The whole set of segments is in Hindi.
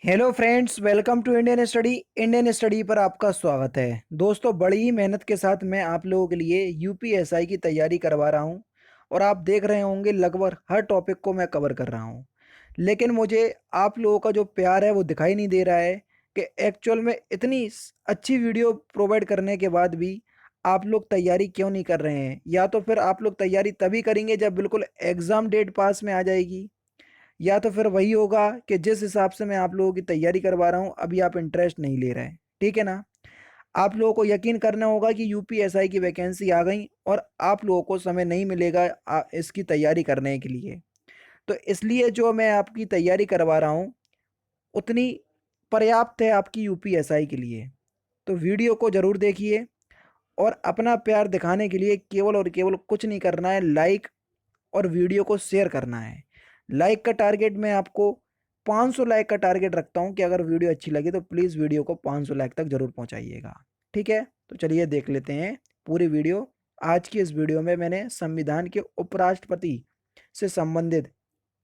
Hello friends, welcome to Indian study पर आपका स्वागत है। दोस्तों, बड़ी ही मेहनत के साथ मैं आप लोगों के लिए यूपीएसआई की तैयारी करवा रहा हूं और आप देख रहे होंगे लगभग हर टॉपिक को मैं कवर कर रहा हूं। लेकिन मुझे आप लोगों का जो प्यार है वो दिखाई नहीं दे रहा है कि एक्चुअल में इतनी अच्छी वीडियो प्रोवाइड करने के बाद भी आप लोग तैयारी क्यों नहीं कर रहे हैं। या तो फिर आप लोग तैयारी तभी करेंगे जब बिल्कुल एग्ज़ाम डेट पास में आ जाएगी, या तो फिर वही होगा कि जिस हिसाब से मैं आप लोगों की तैयारी करवा रहा हूँ अभी आप इंटरेस्ट नहीं ले रहे हैं। ठीक है ना। आप लोगों को यकीन करना होगा कि यूपीएसआई की वैकेंसी आ गई और आप लोगों को समय नहीं मिलेगा इसकी तैयारी करने के लिए। तो इसलिए जो मैं आपकी तैयारी करवा रहा हूँ उतनी पर्याप्त है आपकी यूपीएसआई के लिए। तो वीडियो को ज़रूर देखिए और अपना प्यार दिखाने के लिए केवल और केवल कुछ नहीं करना है, लाइक और वीडियो को शेयर करना है। लाइक का टारगेट मैं आपको 500 लाइक का टारगेट रखता हूं कि अगर वीडियो अच्छी लगी तो प्लीज़ वीडियो को 500 लाइक तक ज़रूर पहुंचाइएगा। ठीक है, तो चलिए देख लेते हैं पूरी वीडियो। आज की इस वीडियो में मैंने संविधान के उपराष्ट्रपति से संबंधित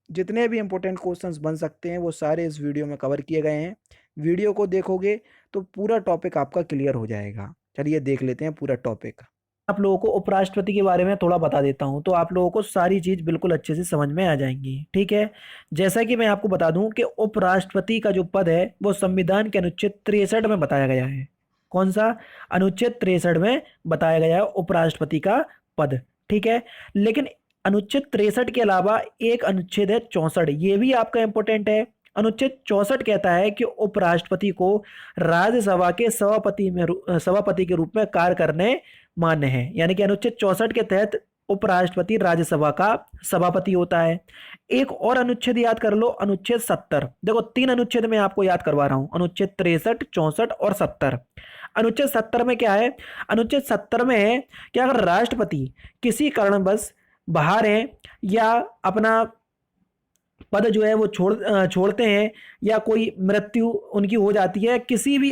जितने भी इंपॉर्टेंट क्वेश्चंस बन सकते हैं वो सारे इस वीडियो में कवर किए गए हैं। वीडियो को देखोगे तो पूरा टॉपिक आपका क्लियर हो जाएगा। चलिए देख लेते हैं पूरा टॉपिक। आप लोगों को उपराष्ट्रपति के बारे में थोड़ा बता देता हूं तो आप लोगों को सारी चीज बिल्कुल अच्छे से समझ में आ जाएंगी। ठीक है, जैसा कि मैं आपको बता दूं कि उपराष्ट्रपति का जो पद है वो संविधान के अनुच्छेद 63 में बताया गया है। कौन सा? अनुच्छेद 63 में बताया गया है उपराष्ट्रपति का पद। ठीक है, लेकिन अनुच्छेद 63 के अलावा एक अनुच्छेद है 64, ये भी आपका इंपॉर्टेंट है। अनुच्छेद 64 कहता है कि उपराष्ट्रपति को राज्यसभा के सभापति के रूप में कार्य करने मान्य है। यानी कि अनुच्छेद 64 के तहत उपराष्ट्रपति राज्यसभा का सभापति होता है। एक और अनुच्छेद याद कर लो, अनुच्छेद 70। देखो, तीन अनुच्छेद मैं आपको याद करवा रहा हूं, अनुच्छेद 63, 64 और 70। अनुच्छेद 70 में क्या है? अनुच्छेद 70 में है कि अगर राष्ट्रपति किसी कारणवश बाहर हैं या अपना पद जो है वो छोड़ते हैं या कोई मृत्यु उनकी हो जाती है किसी भी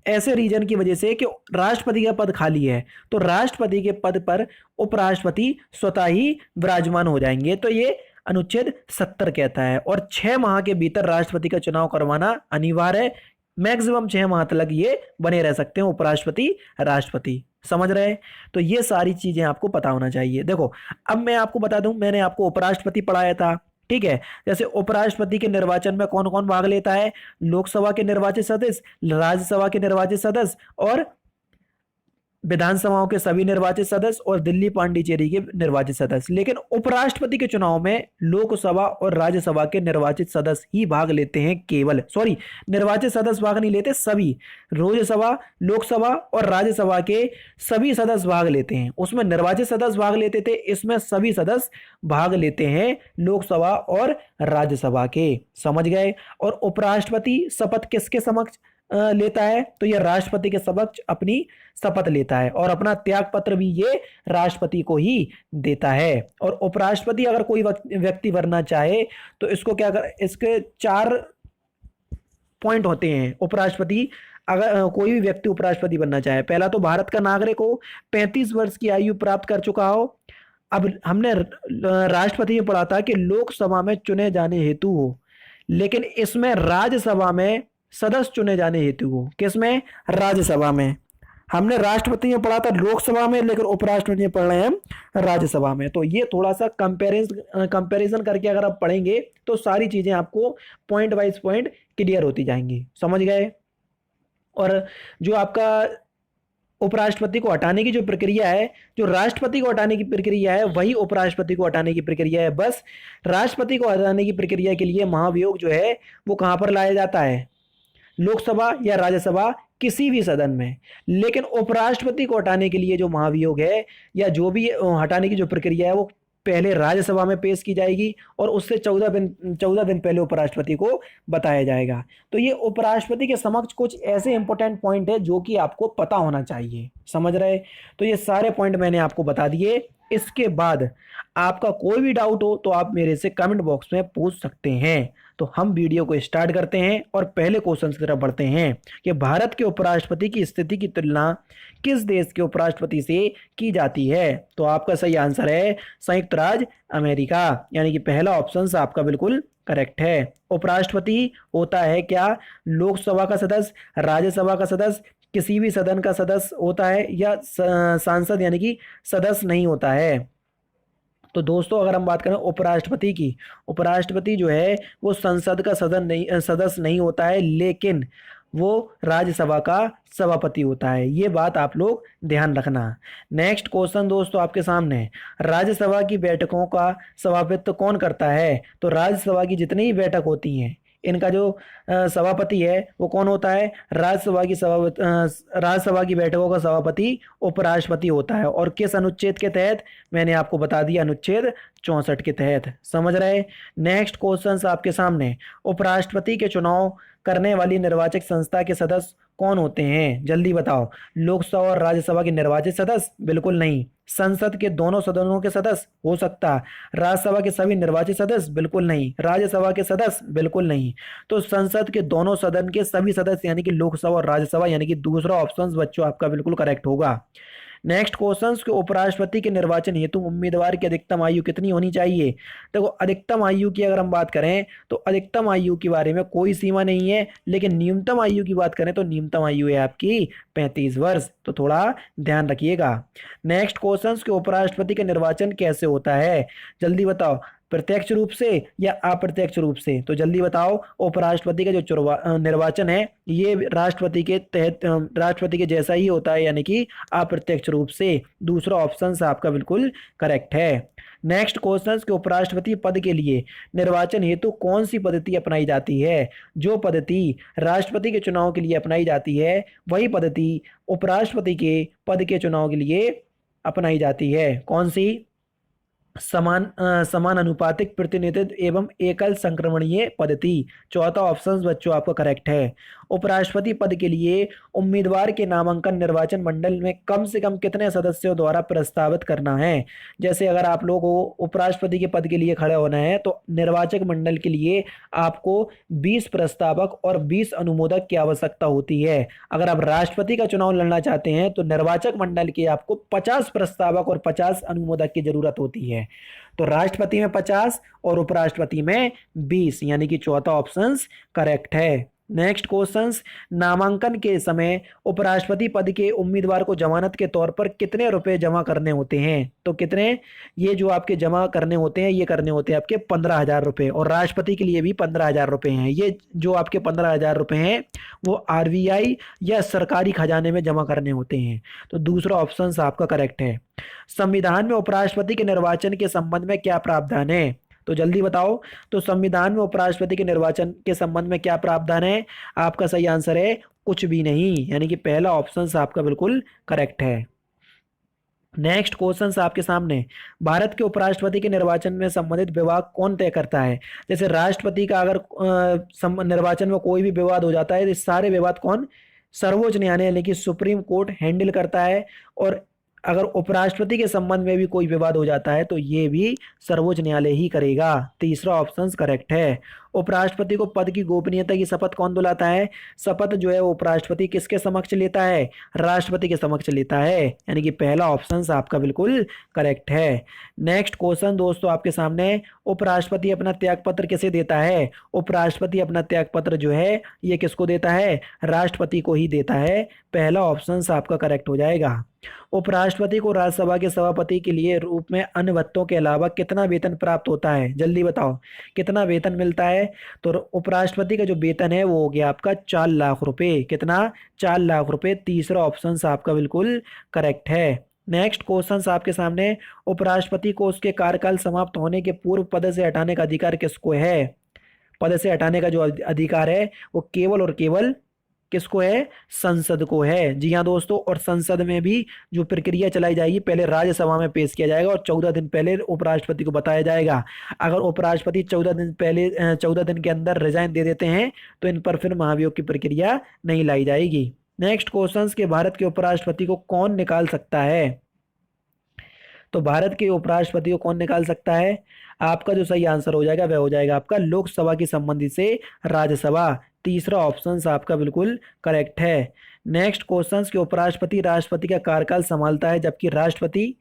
ऐसे रीजन की वजह से कि राष्ट्रपति का पद खाली है, तो राष्ट्रपति के पद पर उपराष्ट्रपति स्वतः ही विराजमान हो जाएंगे। तो ये अनुच्छेद 70 कहता है। और 6 माह के भीतर राष्ट्रपति का चुनाव करवाना अनिवार्य है। मैक्सिमम 6 माह तक ये बने रह सकते हैं उपराष्ट्रपति राष्ट्रपति। समझ रहे हैं? तो ये सारी चीजें आपको पता होना चाहिए। देखो, अब मैं आपको बता दूं, मैंने आपको उपराष्ट्रपति पढ़ाया था। ठीक है, जैसे उपराष्ट्रपति के निर्वाचन में कौन कौन भाग लेता है? लोकसभा के निर्वाचित सदस्य, राज्यसभा के निर्वाचित सदस्य और विधानसभाओं के सभी निर्वाचित सदस्य और दिल्ली पांडिचेरी के निर्वाचित सदस्य। लेकिन उपराष्ट्रपति के चुनाव में लोकसभा और राज्यसभा के निर्वाचित सदस्य ही भाग लेते हैं। केवल निर्वाचित सदस्य भाग नहीं लेते, सभी राज्यसभा, लोकसभा और राज्यसभा के सभी सदस्य भाग लेते हैं। उसमें निर्वाचित सदस्य भाग लेते थे, इसमें सभी सदस्य भाग लेते हैं लोकसभा और राज्यसभा के। समझ गए? और उपराष्ट्रपति शपथ किसके समक्ष लेता है? तो यह राष्ट्रपति के समक्ष अपनी शपथ लेता है और अपना त्याग पत्र भी ये राष्ट्रपति को ही देता है। और उपराष्ट्रपति अगर कोई व्यक्ति बनना चाहे तो इसको क्या कर, इसके 4 पॉइंट होते हैं। उपराष्ट्रपति अगर कोई भी व्यक्ति उपराष्ट्रपति बनना चाहे, पहला तो भारत का नागरिक हो, 35 वर्ष की आयु प्राप्त कर चुका हो। अब हमने राष्ट्रपति में पढ़ा था कि लोकसभा में चुने जाने हेतु हो, लेकिन इसमें राज्यसभा में सदस्य चुने जाने हेतु हो। किसमें? राज्यसभा में। हमने राष्ट्रपति में पढ़ा था लोकसभा में, लेकिन उपराष्ट्रपति में पढ़ रहे हैं हम राज्यसभा में। तो ये थोड़ा सा कंपैरिजन करके अगर आप पढ़ेंगे तो सारी चीजें आपको पॉइंट वाइज पॉइंट क्लियर होती जाएंगी। समझ गए? और जो आपका उपराष्ट्रपति को हटाने की जो प्रक्रिया है, जो राष्ट्रपति को हटाने की प्रक्रिया है, वही उपराष्ट्रपति को हटाने की प्रक्रिया है। बस राष्ट्रपति को हटाने की प्रक्रिया के लिए महाभियोग जो है वो कहां पर लाया जाता है? लोकसभा या राज्यसभा, किसी भी सदन में। लेकिन उपराष्ट्रपति को हटाने के लिए जो महाभियोग है या जो भी हटाने की जो प्रक्रिया है वो पहले राज्यसभा में पेश की जाएगी और उससे 14 दिन पहले उपराष्ट्रपति को बताया जाएगा। तो ये उपराष्ट्रपति के समक्ष कुछ ऐसे इंपॉर्टेंट पॉइंट है जो कि आपको पता होना चाहिए। समझ रहे? तो ये सारे पॉइंट मैंने आपको बता दिए। इसके बाद आपका कोई भी डाउट हो तो आप मेरे से कमेंट बॉक्स में पूछ सकते हैं। तो हम वीडियो को स्टार्ट करते हैं और पहले क्वेश्चन की तरफ बढ़ते हैं कि भारत के उपराष्ट्रपति की स्थिति की तुलना किस देश के उपराष्ट्रपति से की जाती है? तो आपका सही आंसर है संयुक्त राज्य अमेरिका। यानी कि पहला ऑप्शन आपका बिल्कुल करेक्ट है। उपराष्ट्रपति होता है क्या? लोकसभा का सदस्य, राज्यसभा का सदस्य, किसी भी सदन का सदस्य होता है, या सांसद यानी कि सदस्य नहीं होता है। तो दोस्तों अगर हम बात करें उपराष्ट्रपति की, उपराष्ट्रपति जो है वो संसद का सदस्य नहीं होता है, लेकिन वो राज्यसभा का सभापति होता है। ये बात आप लोग ध्यान रखना। नेक्स्ट क्वेश्चन दोस्तों आपके सामने है, राज्यसभा की बैठकों का सभापतित्व कौन करता है? तो राज्यसभा की जितनी ही बैठक होती हैं, इनका जो सभापति है वो कौन होता है? राज्यसभा की बैठकों का सभापति उपराष्ट्रपति होता है। और किस अनुच्छेद के तहत? मैंने आपको बता दिया, अनुच्छेद 64 के तहत। समझ रहे? नेक्स्ट क्वेश्चन आपके सामने, उपराष्ट्रपति के चुनाव करने वाली निर्वाचक संस्था के सदस्य कौन होते हैं? जल्दी बताओ। लोकसभा और राज्यसभा के निर्वाचित सदस्य? बिल्कुल नहीं। संसद के दोनों सदनों के सदस्य? हो सकता। राज्यसभा के सभी निर्वाचित सदस्य? बिल्कुल नहीं। राज्यसभा के सदस्य? बिल्कुल नहीं। तो संसद के दोनों सदन के सभी सदस्य यानी कि लोकसभा और राज्यसभा, यानी कि दूसरा ऑप्शन बच्चों आपका बिल्कुल करेक्ट होगा। नेक्स्ट क्वेश्चन के उपराष्ट्रपति के निर्वाचन हेतु उम्मीदवार की अधिकतम आयु कितनी होनी चाहिए? देखो अधिकतम आयु की अगर हम बात करें तो अधिकतम आयु के बारे में कोई सीमा नहीं है, लेकिन न्यूनतम आयु की बात करें तो न्यूनतम आयु है आपकी 35 वर्ष। तो थोड़ा ध्यान रखिएगा। नेक्स्ट क्वेश्चन के उपराष्ट्रपति का निर्वाचन कैसे होता है? जल्दी बताओ। प्रत्यक्ष रूप से या अप्रत्यक्ष रूप से? तो जल्दी बताओ। उपराष्ट्रपति का जो निर्वाचन है ये राष्ट्रपति के तहत राष्ट्रपति के जैसा ही होता है, यानी कि अप्रत्यक्ष रूप से। दूसरा ऑप्शन आपका बिल्कुल करेक्ट है। नेक्स्ट क्वेश्चन के उपराष्ट्रपति पद के लिए निर्वाचन हेतु कौन सी पद्धति अपनाई जाती है? जो पद्धति राष्ट्रपति के चुनाव के लिए अपनाई जाती है वही पद्धति उपराष्ट्रपति के पद के चुनाव के लिए अपनाई जाती है। कौन सी? समान अनुपातिक प्रतिनिधित्व एवं एकल संक्रमणीय पद्धति। चौथा ऑप्शन बच्चों आपका करेक्ट है। उपराष्ट्रपति पद के लिए उम्मीदवार के नामांकन निर्वाचन मंडल में कम से कम कितने सदस्यों द्वारा प्रस्तावित करना है? जैसे अगर आप लोग को उपराष्ट्रपति के पद के लिए खड़े होना है तो निर्वाचक मंडल के लिए आपको 20 प्रस्तावक और 20 अनुमोदक की आवश्यकता होती है। अगर आप राष्ट्रपति का चुनाव लड़ना चाहते हैं तो निर्वाचक मंडल के आपको 50 प्रस्तावक और 50 अनुमोदक की जरूरत होती है। तो राष्ट्रपति में 50 और उपराष्ट्रपति में 20, यानी कि चौथा ऑप्शन करेक्ट है। नेक्स्ट क्वेश्चन, नामांकन के समय उपराष्ट्रपति पद के उम्मीदवार को जमानत के तौर पर कितने रुपए जमा करने होते हैं? तो कितने? ये जो आपके जमा करने होते हैं ये करने होते हैं आपके 15,000 रुपए, और राष्ट्रपति के लिए भी 15,000 रुपए हैं। ये जो आपके 15,000 रुपए हैं वो आरबीआई या सरकारी खजाने में जमा करने होते हैं। तो दूसरा ऑप्शन आपका करेक्ट है। संविधान में उपराष्ट्रपति के निर्वाचन के संबंध में क्या प्रावधान है? तो जल्दी बताओ। तो संविधान में उपराष्ट्रपति के निर्वाचन के संबंध में क्या प्रावधान है? आपका सही आंसर है कुछ भी नहीं, यानी कि पहला ऑप्शन आपका बिल्कुल करेक्ट है। नेक्स्ट क्वेश्चन आपके सामने, भारत के उपराष्ट्रपति के निर्वाचन में संबंधित विभाग कौन तय करता है? जैसे राष्ट्रपति का अगर निर्वाचन में कोई भी विवाद हो जाता है तो सारे विवाद कौन? सर्वोच्च न्यायालय यानी कि सुप्रीम कोर्ट हैंडल करता है। और अगर उपराष्ट्रपति के संबंध में भी कोई विवाद हो जाता है तो ये भी सर्वोच्च न्यायालय ही करेगा। तीसरा ऑप्शन करेक्ट है। उपराष्ट्रपति को पद की गोपनीयता की शपथ कौन दिलाता है? शपथ जो है वो उपराष्ट्रपति किसके समक्ष लेता है? राष्ट्रपति के समक्ष लेता है, यानी कि पहला ऑप्शन आपका बिल्कुल करेक्ट है। नेक्स्ट क्वेश्चन दोस्तों आपके सामने, उपराष्ट्रपति अपना त्यागपत्र किसे देता है? उपराष्ट्रपति अपना त्यागपत्र जो है ये किसको देता है? राष्ट्रपति को ही देता है। पहला ऑप्शन आपका करेक्ट हो जाएगा। उपराष्ट्रपति को राज्यसभा के सभापति के लिए रूप में अन्य भत्तों के अलावा कितना वेतन प्राप्त होता है? जल्दी बताओ कितना वेतन मिलता है? तो उपराष्ट्रपति का जो वेतन है वो हो गया आपका 4 लाख रुपए। कितना? 4 लाख रुपए। तीसरा ऑप्शन आपका बिल्कुल करेक्ट है। नेक्स्ट क्वेश्चन आपके सामने, उपराष्ट्रपति को उसके कार्यकाल समाप्त होने के पूर्व पद से हटाने का अधिकार किसको है? पद से हटाने का जो अधिकार है वो केवल और केवल किसको है? संसद को है। जी हाँ दोस्तों, और संसद में भी जो प्रक्रिया चलाई जाएगी पहले राज्यसभा में पेश किया जाएगा और 14 दिन पहले उपराष्ट्रपति को बताया जाएगा। अगर उपराष्ट्रपति 14 दिन के अंदर रिजाइन दे देते हैं तो इन पर फिर महाभियोग की प्रक्रिया नहीं लाई जाएगी। नेक्स्ट क्वेश्चन के, भारत के उपराष्ट्रपति को कौन निकाल सकता है? तो भारत के उपराष्ट्रपति को कौन निकाल सकता है? आपका जो सही आंसर हो जाएगा वह हो जाएगा आपका लोकसभा की संबंधी से राज्यसभा। तीसरा ऑप्शन आपका बिल्कुल करेक्ट है। नेक्स्ट क्वेश्चन के, उपराष्ट्रपति राष्ट्रपति का कार्यकाल संभालता है जबकि राष्ट्रपति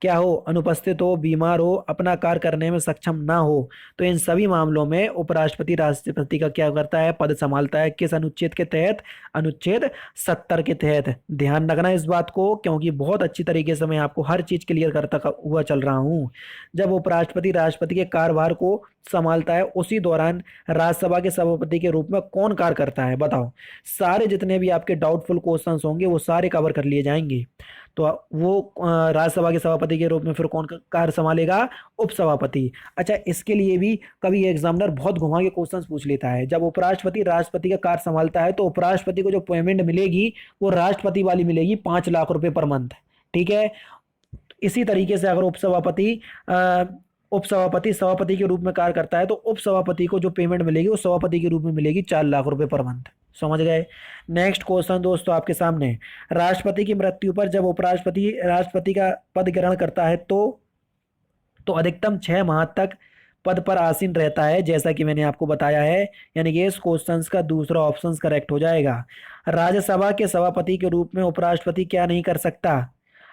क्या हो, अनुपस्थित हो, बीमार हो, अपना कार्य करने में सक्षम ना हो, तो इन सभी मामलों में उपराष्ट्रपति राष्ट्रपति का क्या करता है, पद संभालता है। किस अनुच्छेद के तहत? अनुच्छेद 70 के तहत। ध्यान रखना इस बात को, क्योंकि बहुत अच्छी तरीके से मैं आपको हर चीज क्लियर करता हुआ चल रहा हूँ। जब उपराष्ट्रपति राष्ट्रपति के कार्यभार को संभालता है, उसी दौरान राज्यसभा के सभापति के रूप में कौन कार्य करता है, बताओ। सारे जितने भी आपके डाउटफुल क्वेश्चंस होंगे वो सारे कवर कर लिए जाएंगे। तो वो राज्यसभा के सभापति के रूप में फिर कौन कार्य संभालेगा? उपसभापति। अच्छा, इसके लिए भी कभी एग्जामिनर बहुत घुमा के क्वेश्चंस पूछ लेता है। जब उपराष्ट्रपति राष्ट्रपति का कार्य संभालता है तो उपराष्ट्रपति को जो पेमेंट मिलेगी वो राष्ट्रपति वाली मिलेगी, 5 लाख रुपए पर मंथ। ठीक है। इसी तरीके से अगर उपसभापति सभापति के रूप में कार्य करता है तो उपसभापति को जो पेमेंट मिलेगी वो सभापति के रूप में मिलेगी, 4 लाख रुपए पर मंथ। समझ गए। नेक्स्ट क्वेश्चन दोस्तों आपके सामने, राष्ट्रपति की मृत्यु पर जब उपराष्ट्रपति राष्ट्रपति का पद ग्रहण करता है तो अधिकतम 6 माह तक पद पर आसीन रहता है, जैसा कि मैंने आपको बताया है। यानी कि इस क्वेश्चन का दूसरा ऑप्शन करेक्ट हो जाएगा। राज्यसभा के सभापति के रूप में उपराष्ट्रपति क्या नहीं कर सकता?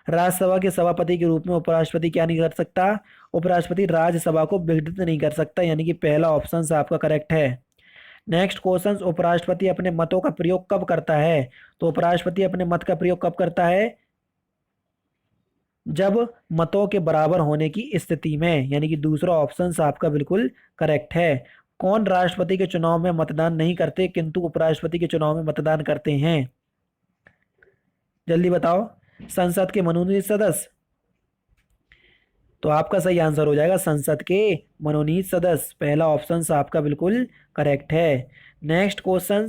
राज्यसभा के सभापति के रूप में उपराष्ट्रपति क्या नहीं कर सकता? उपराष्ट्रपति राज्यसभा को विघटित नहीं कर सकता, यानी कि पहला ऑप्शन आपका करेक्ट है। नेक्स्ट क्वेश्चन, उपराष्ट्रपति अपने मतों का प्रयोग कब करता है? तो उपराष्ट्रपति अपने मत का प्रयोग कब करता है? जब मतों के बराबर होने की स्थिति में, यानी कि दूसरा ऑप्शन आपका बिल्कुल करेक्ट है। कौन राष्ट्रपति के चुनाव में मतदान नहीं करते किंतु उपराष्ट्रपति के चुनाव में मतदान करते हैं? जल्दी बताओ। संसद के मनोनीत सदस्य। तो आपका सही आंसर हो जाएगा संसद के मनोनीत सदस्य। पहला ऑप्शन आपका बिल्कुल करेक्ट है। नेक्स्ट क्वेश्चन,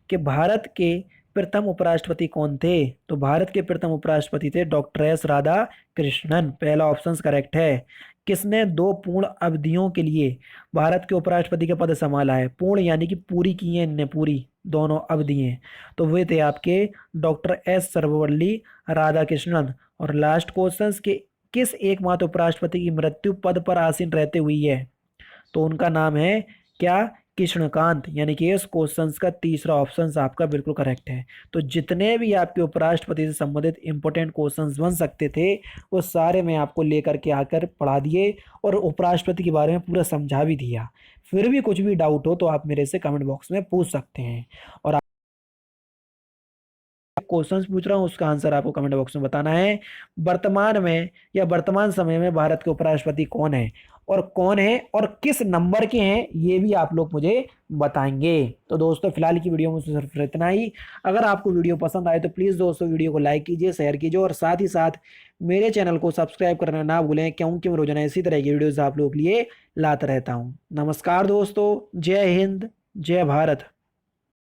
कि भारत के प्रथम उपराष्ट्रपति कौन थे? तो भारत के प्रथम उपराष्ट्रपति थे डॉक्टर एस राधा कृष्णन। पहला ऑप्शन करेक्ट है। किसने 2 पूर्ण अवधियों के लिए भारत के उपराष्ट्रपति का पद संभाला है? पूर्ण यानी कि पूरी की है इनने, पूरी दोनों अवधियां। तो वे थे आपके डॉक्टर एस सर्वपल्ली राधाकृष्णन। और लास्ट क्वेश्चन, के किस एकमात्र उपराष्ट्रपति की मृत्यु पद पर आसीन रहते हुई है? तो उनका नाम है क्या? कृष्णकांत। यानी कि इस क्वेश्चन का तीसरा ऑप्शन आपका बिल्कुल करेक्ट है। तो जितने भी आपके उपराष्ट्रपति से संबंधित इंपॉर्टेंट क्वेश्चंस बन सकते थे वो सारे मैं आपको लेकर के आकर पढ़ा दिए और उपराष्ट्रपति के बारे में पूरा समझा भी दिया। फिर भी कुछ भी डाउट हो तो आप मेरे से कमेंट बॉक्स में पूछ सकते हैं। और क्वेश्चंस पूछ रहा हूँ उसका आंसर आपको कमेंट बॉक्स में बताना है। वर्तमान में या वर्तमान समय में भारत के उपराष्ट्रपति कौन है और किस नंबर के हैं ये भी आप लोग मुझे बताएंगे। तो दोस्तों फिलहाल की वीडियो में सिर्फ इतना ही। अगर आपको वीडियो पसंद आए तो प्लीज़ दोस्तों वीडियो को लाइक कीजिए, शेयर कीजिए और साथ ही साथ मेरे चैनल को सब्सक्राइब करना ना भूलें, क्योंकि मैं रोजाना इसी तरह की वीडियोज़ आप लोग के लिए लाता रहता हूँ। नमस्कार दोस्तों, जय हिंद, जय भारत।